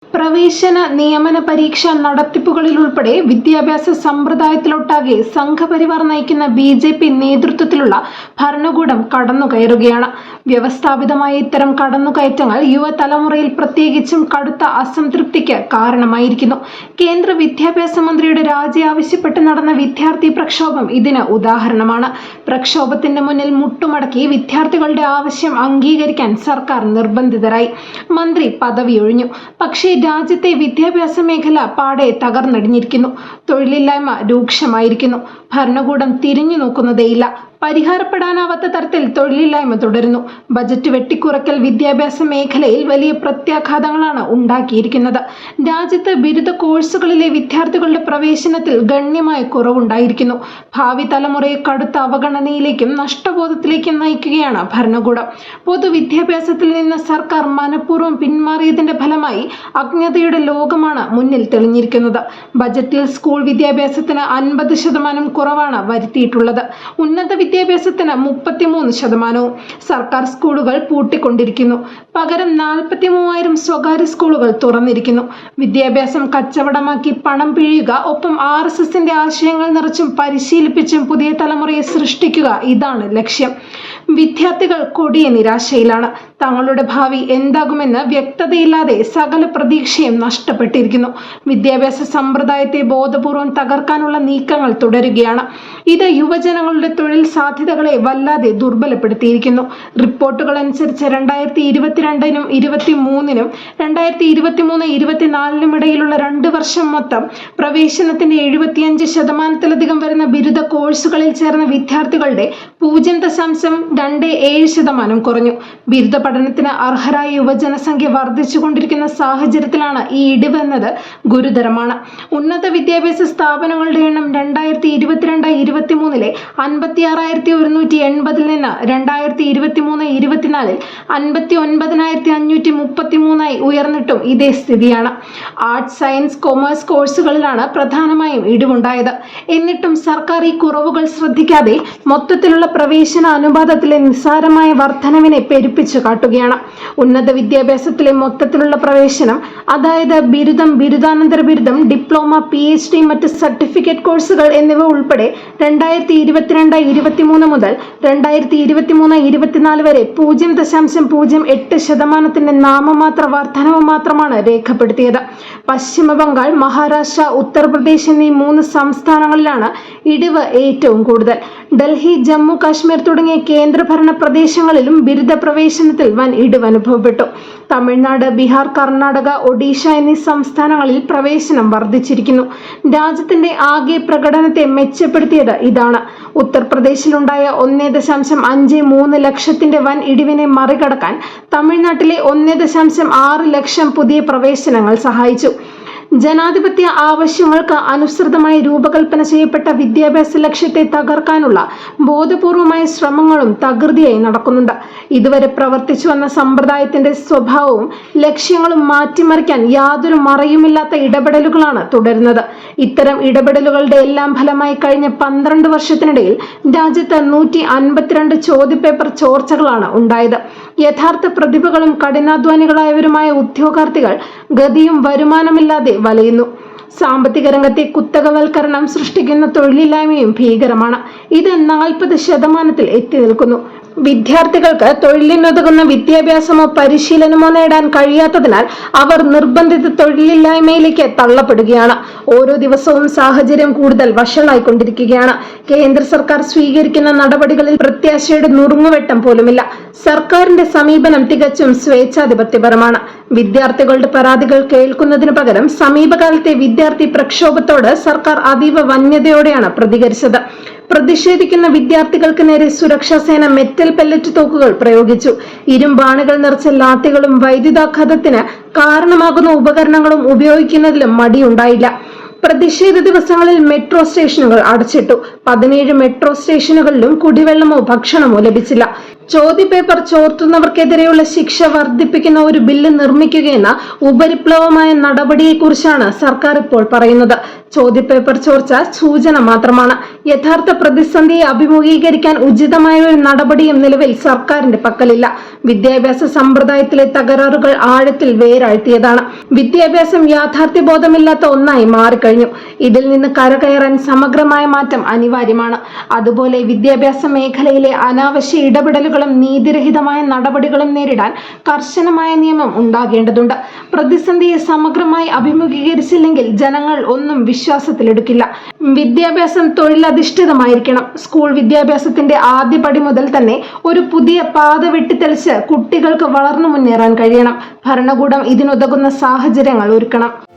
പ്രവേശന നിയമന പരീക്ഷ നടത്തിപ്പുകളിലുൾപ്പെടെ വിദ്യാഭ്യാസ സമ്പ്രദായത്തിലൊട്ടാകെ സംഘപരിവാർ നയിക്കുന്ന BJP നേതൃത്വത്തിലുള്ള ഭരണകൂടം കടന്നുകയറുകയാണ്. വ്യവസ്ഥാപിതമായ ഇത്തരം കടന്നുകയറ്റങ്ങൾ യുവതലമുറയിൽ പ്രത്യേകിച്ചും കടുത്ത അസംതൃപ്തിക്ക് കാരണമായിരിക്കുന്നു. കേന്ദ്ര വിദ്യാഭ്യാസ മന്ത്രിയുടെ രാജി ആവശ്യപ്പെട്ട് നടന്ന വിദ്യാർത്ഥി പ്രക്ഷോഭം ഇതിന് ഉദാഹരണമാണ്. പ്രക്ഷോഭത്തിന്റെ മുന്നിൽ മുട്ടുമടക്കി വിദ്യാർത്ഥികളുടെ ആവശ്യം അംഗീകരിക്കാൻ സർക്കാർ നിർബന്ധിതരായി. മന്ത്രി പദവിയൊഴിഞ്ഞു. പക്ഷേ രാജ്യത്തെ വിദ്യാഭ്യാസ മേഖല പാടെ തകർന്നടിഞ്ഞിരിക്കുന്നു. തൊഴിലില്ലായ്മ രൂക്ഷമായിരിക്കുന്നു. ഭരണകൂടം തിരിഞ്ഞു നോക്കുന്നതേയില്ല. പരിഹാരപ്പെടാനാവാത്ത തരത്തിൽ തൊഴിലില്ലായ്മ തുടരുന്നു. ബജറ്റ് വെട്ടിക്കുറയ്ക്കൽ വിദ്യാഭ്യാസ മേഖലയിൽ വലിയ പ്രത്യാഘാതങ്ങളാണ് ഉണ്ടാക്കിയിരിക്കുന്നത്. രാജ്യത്ത് ബിരുദ കോഴ്സുകളിലെ വിദ്യാർത്ഥികളുടെ പ്രവേശനത്തിൽ ഗണ്യമായ കുറവുണ്ടായിരിക്കുന്നു. ഭാവി തലമുറയെ കടുത്ത അവഗണനയിലേക്കും നഷ്ടബോധത്തിലേക്കും നയിക്കുകയാണ് ഭരണകൂടം. പൊതുവിദ്യാഭ്യാസത്തിൽ നിന്ന് സർക്കാർ മനഃപൂർവ്വം പിന്മാറിയതിന്റെ ഫലമായി അജ്ഞതയുടെ ലോകമാണ് മുന്നിൽ തെളിഞ്ഞിരിക്കുന്നത്. ബജറ്റിൽ സ്കൂൾ വിദ്യാഭ്യാസത്തിന് 50% കുറവാണ് വരുത്തിയിട്ടുള്ളത്. ഉന്നത വിദ്യാഭ്യാസത്തിന് 33%. സർക്കാർ സ്കൂളുകൾ പൂട്ടിക്കൊണ്ടിരിക്കുന്നു. പകരം 43,000 സ്വകാര്യ സ്കൂളുകൾ തുറന്നിരിക്കുന്നു. വിദ്യാഭ്യാസം കച്ചവടമാക്കി പണം പിഴിയുക, ഒപ്പം RSSന്റെ ആശയങ്ങൾ നിറച്ചും പരിശീലിപ്പിച്ചും പുതിയ തലമുറയെ സൃഷ്ടിക്കുക, ഇതാണ് ലക്ഷ്യം. വിദ്യാർത്ഥികൾ കൊടിയ നിരാശയിലാണ്. തങ്ങളുടെ ഭാവി എന്താകുമെന്ന് വ്യക്തതയില്ലാതെ സകല പ്രതീക്ഷയും നഷ്ടപ്പെട്ടിരിക്കുന്നു. വിദ്യാഭ്യാസ സമ്പ്രദായത്തെ ബോധപൂർവം തകർക്കാനുള്ള നീക്കങ്ങൾ തുടരുകയാണ്. ഇത് യുവജനങ്ങളുടെ തൊഴിൽ സാധ്യതകളെ വല്ലാതെ ദുർബലപ്പെടുത്തിയിരിക്കുന്നു. റിപ്പോർട്ടുകൾ അനുസരിച്ച് 2022-നും 2023-നും 2023-24-നും ഇടയിലുള്ള 2 വർഷം മൊത്തം പ്രവേശനത്തിന്റെ 75% വരുന്ന ബിരുദ കോഴ്സുകളിൽ ചേർന്ന വിദ്യാർത്ഥികളുടെ 0.27% കുറഞ്ഞു. ബിരുദ പഠനത്തിന് അർഹരായ യുവജനസംഖ്യ വർദ്ധിച്ചുകൊണ്ടിരിക്കുന്ന സാഹചര്യത്തിലാണ് ഈ ഇടിവെന്നത് ഗുരുതരമാണ്. ഉന്നത വിദ്യാഭ്യാസ സ്ഥാപനങ്ങളുടെ എണ്ണം 2022-23 56,180 നിന്ന് 2023-24 59,533 ഉയർന്നിട്ടും ഇതേ സ്ഥിതിയാണ്. ആർട്സ്, സയൻസ്, കൊമേഴ്സ് കോഴ്സുകളിലാണ് പ്രധാനമായും ഇടിവുണ്ടായത്. എന്നിട്ടും സർക്കാർ ഈ കുറവുകൾ ശ്രദ്ധിക്കാതെ മൊത്തത്തിലുള്ള പ്രവേശന അനുപാതത്തിലെ നിസ്സാരമായ വർധനവിനെ പെരുപ്പിച്ചു കാട്ടുകയാണ്. ഉന്നത വിദ്യാഭ്യാസത്തിലെ മൊത്തത്തിലുള്ള പ്രവേശനം, അതായത് ബിരുദം, ബിരുദാനന്തര ബിരുദം, ഡിപ്ലോമ, PhD, മറ്റ് സർട്ടിഫിക്കറ്റ് കോഴ്സുകൾ എന്നിവ ഉൾപ്പെടെ 2022-23 മുതൽ 2023-24 വരെ 0.08% നാമമാത്ര വർധനവ് മാത്രമാണ് രേഖപ്പെടുത്തിയത്. പശ്ചിമ ബംഗാൾ, മഹാരാഷ്ട്ര, ഉത്തർപ്രദേശ് എന്നീ 3 സംസ്ഥാനങ്ങളിലാണ് ഇടിവ് ഏറ്റവും കൂടുതൽ. ഡൽഹി, ജമ്മു കാശ്മീർ തുടങ്ങിയ കേന്ദ്രഭരണ പ്രദേശങ്ങളിലും ബിരുദ പ്രവേശനത്തിൽ വൻ ഇടിവ് അനുഭവപ്പെട്ടു. തമിഴ്നാട്, ബീഹാർ, കർണാടക, ഒഡീഷ എന്നീ സംസ്ഥാനങ്ങളിൽ പ്രവേശനം വർദ്ധിച്ചിരിക്കുന്നു. രാജ്യത്തിന്റെ ആകെ പ്രകടനത്തെ മെച്ചപ്പെടുത്തിയത് ഇതാണ്. ഉത്തർപ്രദേശിലുണ്ടായ 1.53 ലക്ഷത്തിന്റെ വൻ ഇടിവിനെ മറികടക്കാൻ തമിഴ്നാട്ടിലെ 1.6 ലക്ഷം പുതിയ പ്രവേശനങ്ങൾ സഹായിച്ചു. ജനാധിപത്യ ആവശ്യങ്ങൾക്ക് അനുസൃതമായി രൂപകൽപ്പന ചെയ്യപ്പെട്ട വിദ്യാഭ്യാസ ലക്ഷ്യത്തെ തകർക്കാനുള്ള ബോധപൂർവമായ ശ്രമങ്ങളും തകൃതിയായി നടക്കുന്നുണ്ട്. ഇതുവരെ പ്രവർത്തിച്ചു വന്ന സമ്പ്രദായത്തിന്റെ സ്വഭാവവും ലക്ഷ്യങ്ങളും മാറ്റിമറിക്കാൻ യാതൊരു മറയുമില്ലാത്ത ഇടപെടലുകളാണ് തുടരുന്നത്. ഇത്തരം ഇടപെടലുകളുടെ എല്ലാം ഫലമായി കഴിഞ്ഞ 12 വർഷത്തിനിടയിൽ രാജ്യത്ത് 152 ചോദ്യപേപ്പർ ചോർച്ചകളാണ് ഉണ്ടായത്. യഥാർത്ഥ പ്രതിഭകളും കഠിനാധ്വാനികളായവരുമായ ഉദ്യോഗാർത്ഥികൾ ഗതിയും വരുമാനമില്ലാതെ വലയുന്നു. സാമ്പത്തിക രംഗത്തെ കുത്തകവൽക്കരണം സൃഷ്ടിക്കുന്ന തൊഴിലില്ലായ്മയും ഭീകരമാണ്. ഇത് 40% എത്തി നിൽക്കുന്നു. വിദ്യാർത്ഥികൾക്ക് തൊഴിലിനുതകുന്ന വിദ്യാഭ്യാസമോ പരിശീലനമോ നേടാൻ കഴിയാത്തതിനാൽ അവർ നിർബന്ധിത തൊഴിലില്ലായ്മയിലേക്ക് തള്ളപ്പെടുകയാണ്. ഓരോ ദിവസവും സാഹചര്യം കൂടുതൽ വഷളായിക്കൊണ്ടിരിക്കുകയാണ്. കേന്ദ്ര സർക്കാർ സ്വീകരിക്കുന്ന നടപടികളിൽ പ്രത്യാശയുടെ നുറുങ്ങുവെട്ടം പോലുമില്ല. സർക്കാരിന്റെ സമീപനം തികച്ചും സ്വേച്ഛാധിപത്യപരമാണ്. വിദ്യാർത്ഥികളുടെ പരാതികൾ കേൾക്കുന്നതിനു പകരം സമീപകാലത്തെ വിദ്യാർത്ഥി പ്രക്ഷോഭത്തോട് സർക്കാർ അതീവ വന്യതയോടെയാണ് പ്രതികരിച്ചത്. പ്രതിഷേധിക്കുന്ന വിദ്യാർത്ഥികൾക്ക് നേരെ സുരക്ഷാ സേന മെറ്റൽ പെല്ലറ്റ് തോക്കുകൾ പ്രയോഗിച്ചു. ഇരുമ്പാണുകൾ നിറച്ച ലാത്തികളും വൈദ്യുതാഘാതത്തിന് കാരണമാകുന്ന ഉപകരണങ്ങളും ഉപയോഗിക്കുന്നതിലും മടിയുണ്ടായില്ല. പ്രതിഷേധ ദിവസങ്ങളിൽ മെട്രോ സ്റ്റേഷനുകൾ അടച്ചിട്ടു. 17 മെട്രോ സ്റ്റേഷനുകളിലും കുടിവെള്ളമോ ഭക്ഷണമോ ലഭിച്ചില്ല. ചോദ്യപേപ്പർ ചോർത്തുന്നവർക്കെതിരെയുള്ള ശിക്ഷ വർദ്ധിപ്പിക്കുന്ന ഒരു ബില്ല് നിർമ്മിക്കുകയെന്ന ഉപരിപ്ലവമായ നടപടിയെക്കുറിച്ചാണ് സർക്കാർ ഇപ്പോൾ പറയുന്നത്. ചോദ്യപേപ്പർ ചോർച്ച സൂചന മാത്രമാണ്. യഥാർത്ഥ പ്രതിസന്ധിയെ അഭിമുഖീകരിക്കാൻ ഉചിതമായ ഒരു നടപടിയും നിലവിൽ സർക്കാരിന്റെ പക്കലില്ല. വിദ്യാഭ്യാസ സമ്പ്രദായത്തിലെ തകരാറുകൾ ആഴത്തിൽ വേരാഴ്ത്തിയതാണ്. വിദ്യാഭ്യാസം യാഥാർത്ഥ്യബോധമില്ലാത്ത ഒന്നായി മാറിക്കഴിഞ്ഞു. ഇതിൽ നിന്ന് കരകയറാൻ സമഗ്രമായ മാറ്റം അനിവാര്യമാണ്. അതുപോലെ വിദ്യാഭ്യാസ മേഖലയിലെ അനാവശ്യ ഇടപെടലുകളും നീതിരഹിതമായ നടപടികളും നേരിടാൻ കർശനമായ നിയമം ഉണ്ടാകേണ്ടതുണ്ട്. പ്രതിസന്ധിയെ സമഗ്രമായി അഭിമുഖീകരിച്ചില്ലെങ്കിൽ ജനങ്ങൾ ഒന്നും വിശ്വാസത്തിലെടുക്കില്ല. വിദ്യാഭ്യാസം തൊഴിലധിഷ്ഠിതമായിരിക്കണം. സ്കൂൾ വിദ്യാഭ്യാസത്തിന്റെ ആദ്യപടി മുതൽ തന്നെ ഒരു പുതിയ പാത വെട്ടിത്തെളിച്ച് കുട്ടികൾക്ക് വളർന്നു മുന്നേറാൻ കഴിയണം. ഭരണകൂടം ഇതിനുതകുന്ന സാഹചര്യങ്ങൾ ഒരുക്കണം.